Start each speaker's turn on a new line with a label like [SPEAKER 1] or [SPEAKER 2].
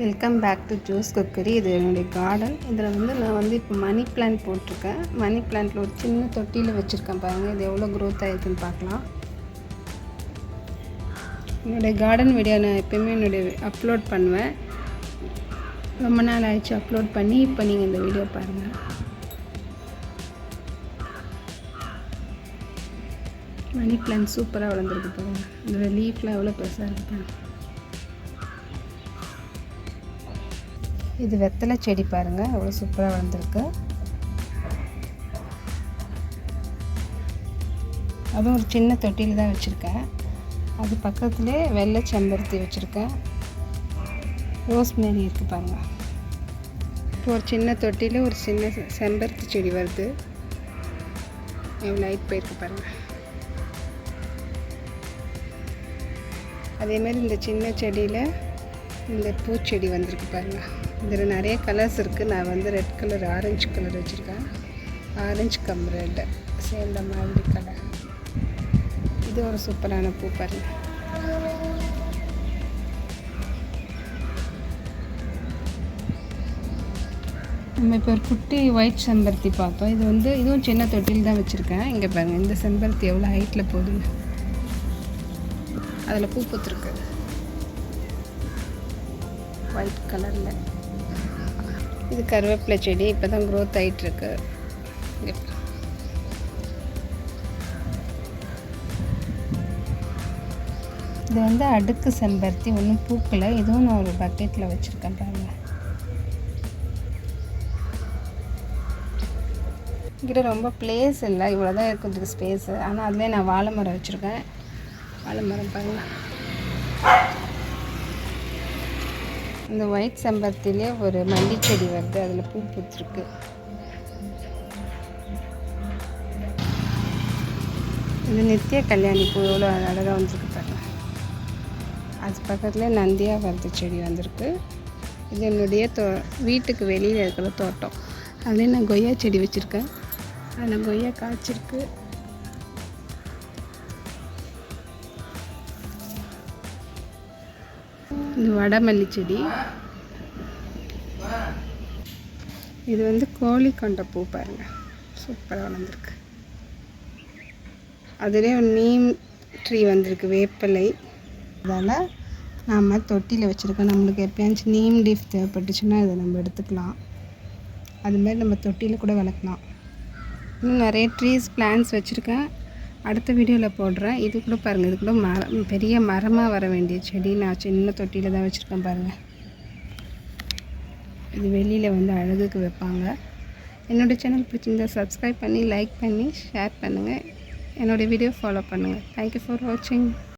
[SPEAKER 1] Welcome back to juice cookery. இது என்னுடைய garden. இதில் நான் இப்போ மணி பிளான்ட் போட்டிருக்கேன். மணி பிளான்ட்டில் ஒரு சின்ன தொட்டியில் வச்சுருக்கேன். பாருங்கள், இது எவ்வளோ க்ரோத் ஆகிருக்குன்னு பார்க்கலாம். என்னுடைய கார்டன் வீடியோ நான் எப்போயுமே அப்லோட் பண்ணுவேன். ரொம்ப நாள் ஆயிடுச்சு அப்லோட் பண்ணி. இப்போ நீங்கள் இந்த வீடியோ பாருங்கள். மணி பிளான்ட் சூப்பராக வளர்ந்துருக்கு பாருங்கள். இதோட லீஃப்லாம் எவ்வளோ பெருசாக இருக்குது. இது வெத்தலை செடி பாருங்கள், அவ்வளோ சூப்பராக வளர்ந்துருக்கு. அதுவும் ஒரு சின்ன தொட்டியில் தான் வச்சுருக்கேன். அது பக்கத்துலேயே வெள்ளை செம்பருத்தி வச்சுருக்கேன். ரோஸ்மேரி இருக்குது பாருங்கள். இப்போ ஒரு சின்ன தொட்டியில் ஒரு சின்ன செம்பருத்தி செடி வருது. எவ்வளோ லைட் போயிருக்கு பாருங்கள். அதேமாதிரி இந்த சின்ன செடியில் இந்த பூச்செடி வந்திருக்கு பாருங்கள். இதில் நிறைய கலர்ஸ் இருக்குது. நான் ரெட் கலர், ஆரஞ்சு கலர் வச்சுருக்கேன். ஆரஞ்சு கம் ரெட் சேர்ந்த மாதிரி கலர். இது ஒரு சூப்பரான பூ பாருங்கள். நம்ம இப்போ ஒரு குட்டி ஒயிட் செம்பருத்தி பார்த்தோம். இதுவும் சின்ன தொட்டில் தான் வச்சுருக்கேன். இங்கே பாருங்கள், இந்த செம்பருத்தி எவ்வளோ ஹைட்டில் போகுதுன்னு. அதில் பூ பூத்துருக்கு ஒயிட் கலரில். இது கருவேப்பிலை செடி, இப்போ தான் க்ரோத் ஆகிட்டுருக்கு. இது அடுக்கு செம்பருத்தி, ஒன்றும் பூக்களை. இதுவும் நான் ஒரு பக்கெட்டில் வச்சுருக்கேன் பாருங்கள். இங்கிட்ட ரொம்ப பிளேஸ் இல்லை, இவ்வளோ தான் இருக்கிறதுக்கு ஸ்பேஸு. ஆனால் அதிலே நான் வாழை மரம் வச்சுருக்கேன். வாழை மரம் பாருங்கள். இந்த ஒயிட் செம்பருத்திலே ஒரு மல்லி செடி வருது, அதில் பூ பூத்துருக்கு. இது நித்திய கல்யாணி பூ எவ்வளோ அழகாக வந்துருக்கு பாருங்க. அது பக்கத்தில் நந்தியா வருது செடி வந்திருக்கு. இது என்னுடைய வீட்டுக்கு வெளியில் இருக்கிற தோட்டம். அதில் நான் கொய்யா செடி வச்சுருக்கேன். அதில் கொய்யா காய்ச்சிருக்கு. இது வடமல்லி செடி. இது கோழி கொண்ட பூ பாருங்கள், சூப்பராக வளர்ந்துருக்கு. அதுலேயே ஒரு நீம் ட்ரீ வந்திருக்கு, வேப்பலை. அதனால் நாம் தொட்டியில் வச்சுருக்கோம். நம்மளுக்கு எப்போயாச்சும் நீம் லீஃப் தேவைப்பட்டுச்சுன்னா இதை நம்ம எடுத்துக்கலாம். அதுமாதிரி நம்ம தொட்டியில் கூட வளர்க்கலாம். இன்னும் நிறைய ட்ரீஸ் பிளான்ட்ஸ் வச்சுருக்கேன். அடுத்த வீடியோவில் போடுறேன். இது கூட பாருங்கள், இது கூட பெரிய மரமாக வர வேண்டிய செடி. நான் சின்ன தொட்டியில் தான் வச்சுருக்கேன் பாருங்கள். இது வெளியில் அழகுக்கு வைப்பாங்க. என்னோடய சேனல் பிடிச்சிருந்தா சப்ஸ்கிரைப் பண்ணி, லைக் பண்ணி, ஷேர் பண்ணுங்கள். என்னோடய வீடியோ ஃபாலோ பண்ணுங்கள். தேங்க்யூ ஃபார் வாட்சிங்.